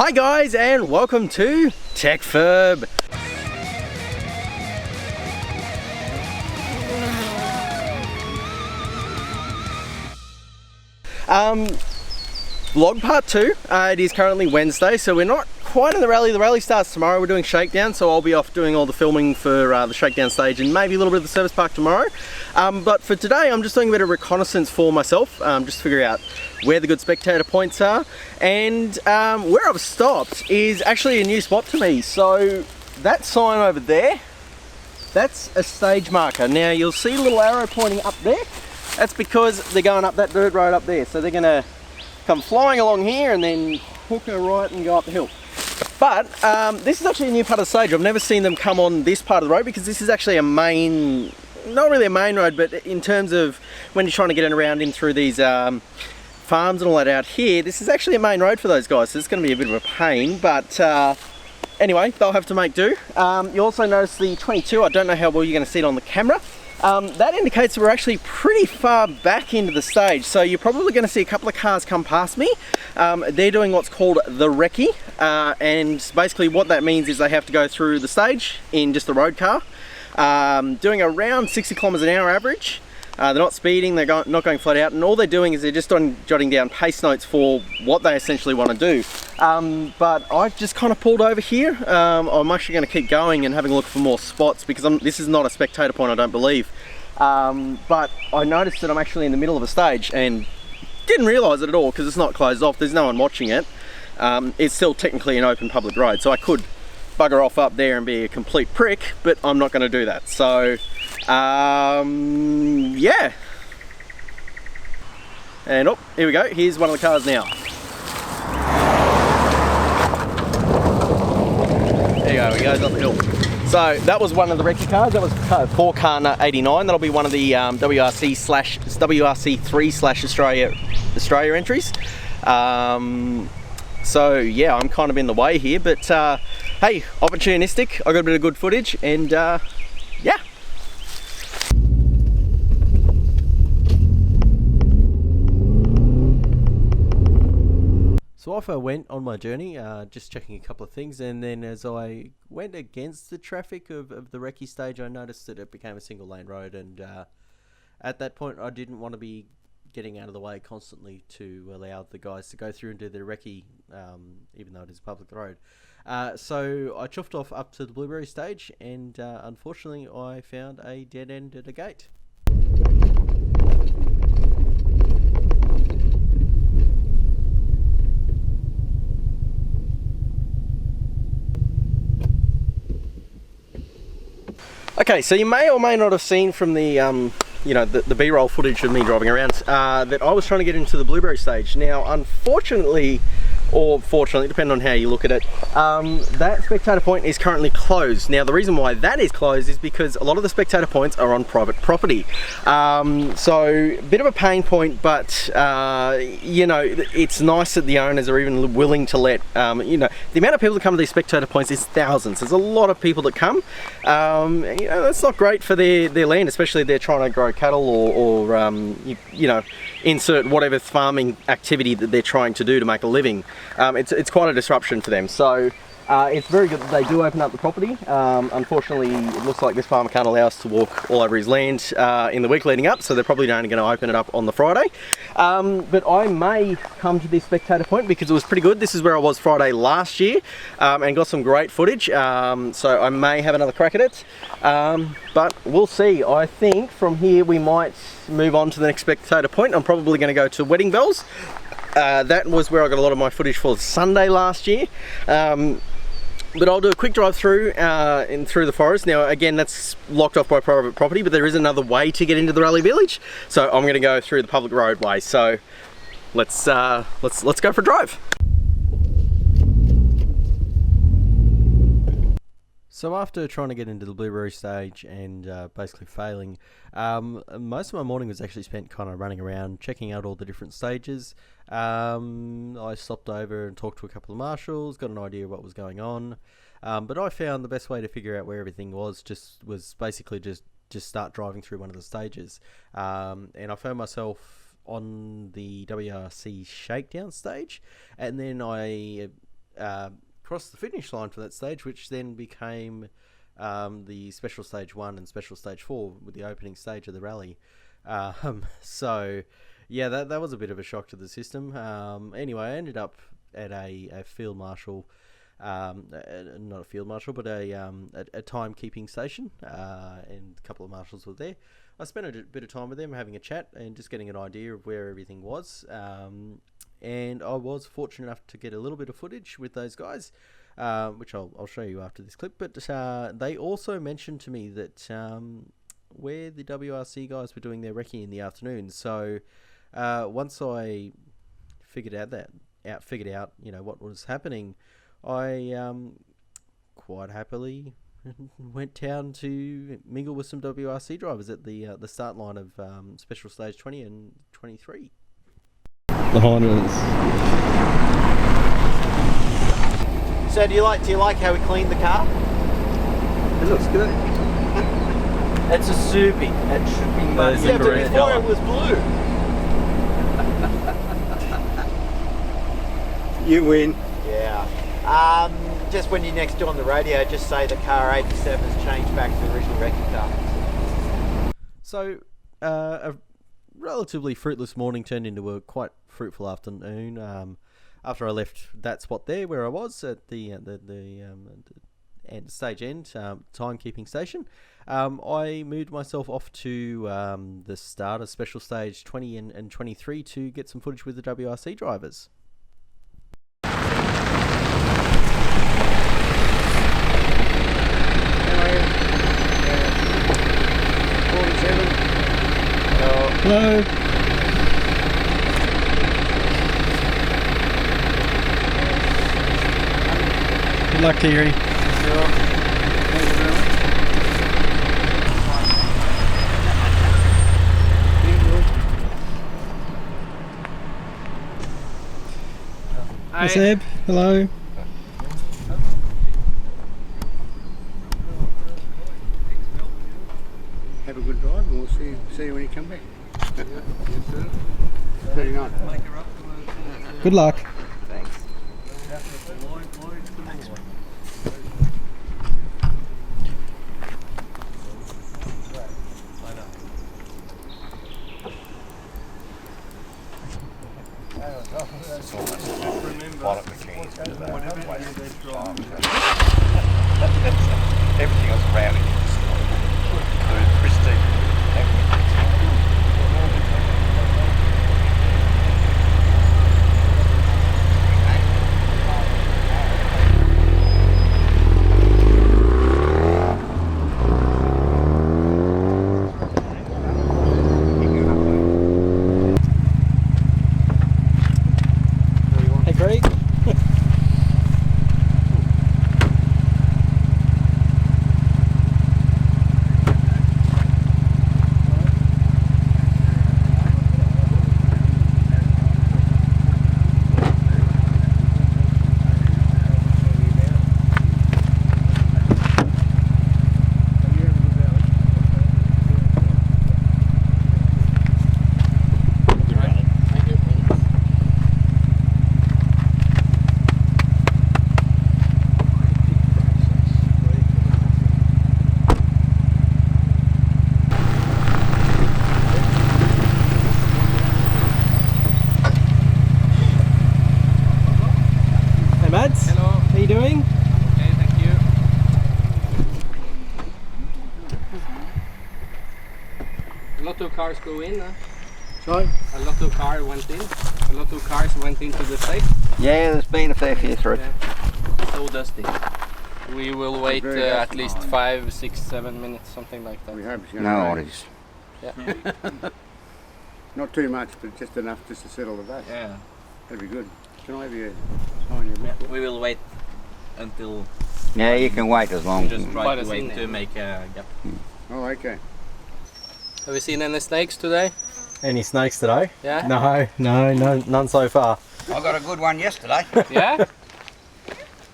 Hi guys, and welcome to TechFurb. Vlog part 2. It is currently Wednesday, so we're not quite in the rally. The rally starts tomorrow. We're doing shakedown, so I'll be off doing all the filming for the shakedown stage and maybe a little bit of the service park tomorrow. But for today, I'm just doing a bit of reconnaissance for myself, just to figure out where the good spectator points are. And where I've stopped is actually a new spot to me. So that sign over there, that's a stage marker. Now you'll see a little arrow pointing up there. That's because they're going up that dirt road up there. So they're gonna come flying along here and then hook a right and go up the hill. But this is actually a new part of the stage. I've never seen them come on this part of the road because this is actually a main, not really a main road, but in terms of when you're trying to get around in through these farms and all that out here, this is actually a main road for those guys, so it's going to be a bit of a pain, but anyway, they'll have to make do. You also notice the 22, I don't know how well you're going to see it on the camera. That indicates we're actually pretty far back into the stage, so you're probably going to see a couple of cars come past me. They're doing what's called the Reccy, and basically what that means is they have to go through the stage in just a road car, doing around 60 kilometers an hour average. They're not speeding, they're not going flat out, and all they're doing is they're just jotting down pace notes for what they essentially want to do. But I've just kind of pulled over here. I'm actually going to keep going and having a look for more spots because this is not a spectator point, I don't believe. But I noticed that I'm actually in the middle of a stage and didn't realise it at all because it's not closed off, there's no one watching it. It's still technically an open public road, so I could bugger off up there and be a complete prick, but I'm not going to do that. So yeah, and oh, here we go, here's one of the cars now. There you go, he goes up the hill. So that was one of the Reccy cars. That was 4Car89. That'll be one of the WRC3/Australia entries. So yeah, I'm kind of in the way here, but hey, opportunistic. I got a bit of good footage, and yeah. So off I went on my journey, just checking a couple of things, and then as I went against the traffic of the Reccy stage, I noticed that it became a single lane road, and at that point I didn't want to be getting out of the way constantly to allow the guys to go through and do their Reccy, even though it is a public road. So I chuffed off up to the Blueberry stage, and unfortunately I found a dead end at a gate. Okay, so you may or may not have seen from the you know, the B-roll footage of me driving around that I was trying to get into the Blueberry stage. Now, unfortunately, or fortunately, depending on how you look at it, that spectator point is currently closed. Now, the reason why that is closed is because a lot of the spectator points are on private property. So, a bit of a pain point, but you know, it's nice that the owners are even willing to let, you know, the amount of people that come to these spectator points is thousands. There's a lot of people that come. You know, that's not great for their land, especially if they're trying to grow cattle or you know, insert whatever farming activity that they're trying to do to make a living. It's quite a disruption for them. So it's very good that they do open up the property. Unfortunately, it looks like this farmer can't allow us to walk all over his land in the week leading up, so they're probably only going to open it up on the Friday. But I may come to this spectator point because it was pretty good. This is where I was Friday last year, and got some great footage. So I may have another crack at it, but we'll see. I think from here we might move on to the next spectator point. I'm probably going to go to Wedding Bells. That was where I got a lot of my footage for Sunday last year. But I'll do a quick drive through through the forest. Now again, that's locked off by private property, but there is another way to get into the Rally Village. So I'm going to go through the public roadway. So let's go for a drive. So after trying to get into the Blueberry stage and basically failing, most of my morning was actually spent kind of running around, checking out all the different stages. I stopped over and talked to a couple of marshals, got an idea of what was going on. But I found the best way to figure out where everything was basically just start driving through one of the stages. And I found myself on the WRC shakedown stage, and then I crossed the finish line for that stage, which then became the Special Stage 1 and Special Stage 4 with the opening stage of the rally. So, yeah, that was a bit of a shock to the system. Anyway, I ended up at a field marshal, not a field marshal, but a timekeeping station, and a couple of marshals were there. I spent a bit of time with them, having a chat and just getting an idea of where everything was. And I was fortunate enough to get a little bit of footage with those guys, which I'll show you after this clip. But they also mentioned to me that where the WRC guys were doing their recce in the afternoon. So once I figured out what was happening, I quite happily went down to mingle with some WRC drivers at the start line of Special Stage 20 and 23. The Hornets. So do you like how we cleaned the car? It looks good. It's a soupy. It should be muddy. Yeah, but before it was blue. You win. Yeah. Just when you're next door on the radio, just say the car 87 has changed back to the original Reccy car. So, a relatively fruitless morning turned into a quite fruitful afternoon. After I left that spot there where I was at the stage end timekeeping station, I moved myself off to the start of Special Stage 20 and 23 to get some footage with the WRC drivers. Hello. Good luck, Thierry. Hi, Seb. Hello. Have a good drive and we'll see you when you come back. Yes, sir. 39. Good luck. Thanks. Everything else around it is pristine. Hey, Craig. Mads. Hello. How are you doing? Okay, thank you. A lot of cars go in. Sorry? A lot of cars went in. A lot of cars went into the safe. Yeah, there's been a fair few through. Yeah. So dusty. We will wait at least 5, 6, 7 minutes, something like that. We hope it's going No to oddies. Yeah. Not too much, but just enough just to settle the dust. Yeah. That'd be good. Can I have you sign your book? We will wait until Yeah, you can wait as long. just Quite try a to wait scene. to make a gap. Oh, okay. Have you seen any snakes today? Any snakes today? Yeah? No, none so far. I got a good one yesterday. Yeah?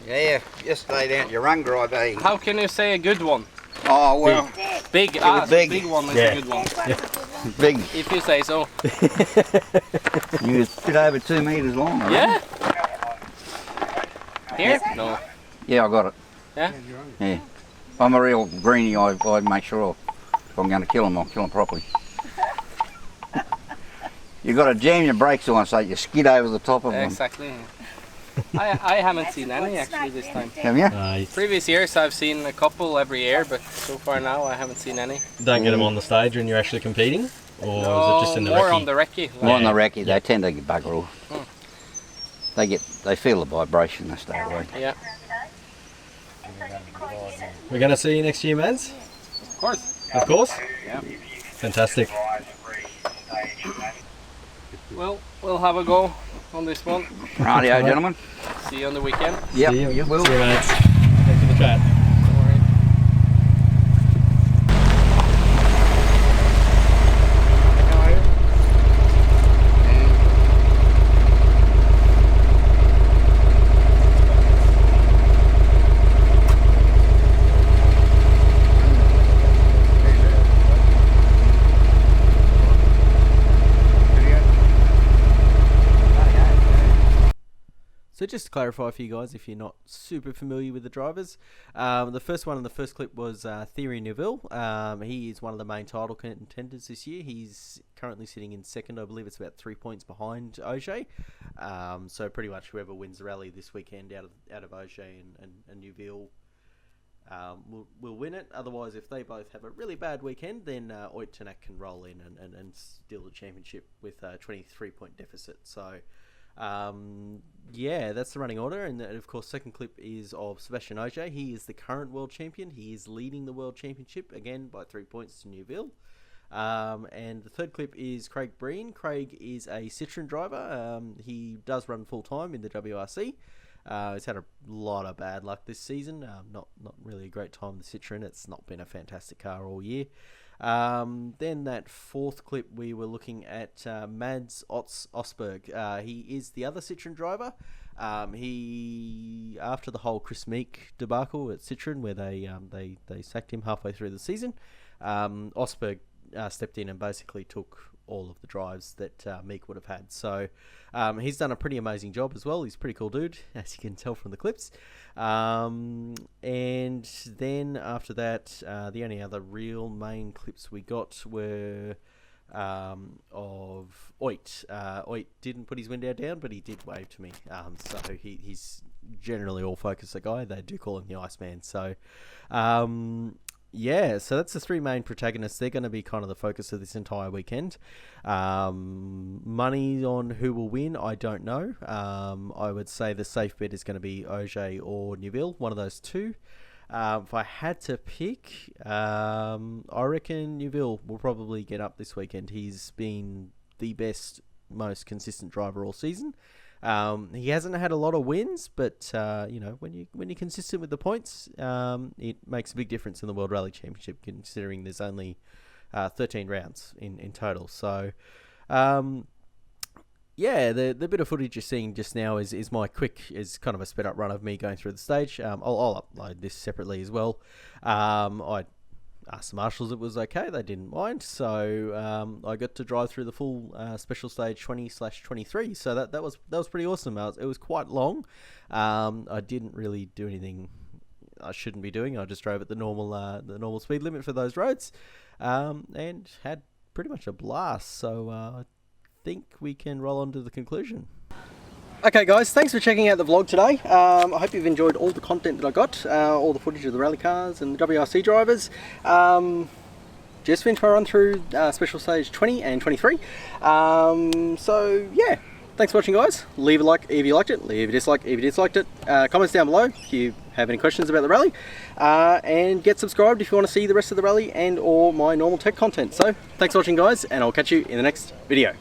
Yeah, yesterday down at Yarunga, I How can you say a good one? Oh, well, Big, big. big one is Yeah. a good one. big. If you say so. You was a bit over 2 metres long. I reckon. Yeah? Here? No. Yeah, I got it. Yeah? Yeah. I'm a real greenie. I make sure if I'm going to kill them, I'll kill them properly. You got to jam your brakes on so you skid over the top of them. Exactly. I haven't seen any actually this time. Have you? Previous years I've seen a couple every year, but so far now I haven't seen any. Don't get them on the stage when you're actually competing? Or No, is it just in the more recce? on the recce. More on the recce, they tend to get bugger off. They feel the vibration, they stay away. Yeah, We're going to see you next year, Mads? of course. Of course? Yeah. Fantastic. Well, we'll have a go on this one. Rightio, gentlemen. See you on the weekend. Yep. See you, you will. See you, Mads. Thanks for the chat. Don't worry. So just to clarify for you guys, if you're not super familiar with the drivers, the first one in the first clip was Thierry Neuville. He is one of the main title contenders this year. He's currently sitting in second. I believe it's about 3 points behind Auger. So pretty much whoever wins the rally this weekend out of Auger and Neuville will win it. Otherwise, if they both have a really bad weekend, then Oitenak can roll in and steal the championship with a 23-point deficit. So yeah, that's the running order. And of course, second clip is of Sebastian Auger. He is the current world champion. He is leading the world championship again by 3 points to Neuville. And the third clip is Craig Breen. Craig is a Citroen driver. He does run full time in the WRC. He's had a lot of bad luck this season. Not really a great time with Citroen. It's not been a fantastic car all year. Then that fourth clip, we were looking at Mads Osberg. He is the other Citroen driver. He, after the whole Chris Meek debacle at Citroen, where they sacked him halfway through the season, Osberg stepped in and basically took all of the drives that Meek would have had. So he's done a pretty amazing job as well. He's a pretty cool dude, as you can tell from the clips. And then after that, the only other real main clips we got were of Oit. Oit didn't put his window down, but he did wave to me. So he's generally all focus a guy. They do call him the Iceman. So yeah, so that's the three main protagonists. They're going to be kind of the focus of this entire weekend. Money on who will win, I don't know. I would say the safe bet is going to be Auger or Neuville, one of those two. If I had to pick, I reckon Neuville will probably get up this weekend. He's been the best, most consistent driver all season. He hasn't had a lot of wins, but you know, when you're consistent with the points, it makes a big difference in the World Rally Championship, considering there's only 13 rounds in total. So yeah, the bit of footage you're seeing just now is is kind of a sped up run of me going through the stage. I'll upload this separately as well. I asked the marshals it was okay, they didn't mind, so I got to drive through the full special stage 20/23, so that was pretty awesome. It was quite long. I didn't really do anything I shouldn't be doing. I just drove at the normal speed limit for those roads, and had pretty much a blast. So I think we can roll on to the conclusion. Okay guys, thanks for checking out the vlog today. I hope you've enjoyed all the content that I got, all the footage of the rally cars and the WRC drivers. Just finished my run through special stage 20 and 23. So yeah, thanks for watching guys. Leave a like if you liked it, leave a dislike if you disliked it. Comments down below if you have any questions about the rally. And get subscribed if you want to see the rest of the rally and or my normal tech content. So thanks for watching guys, and I'll catch you in the next video.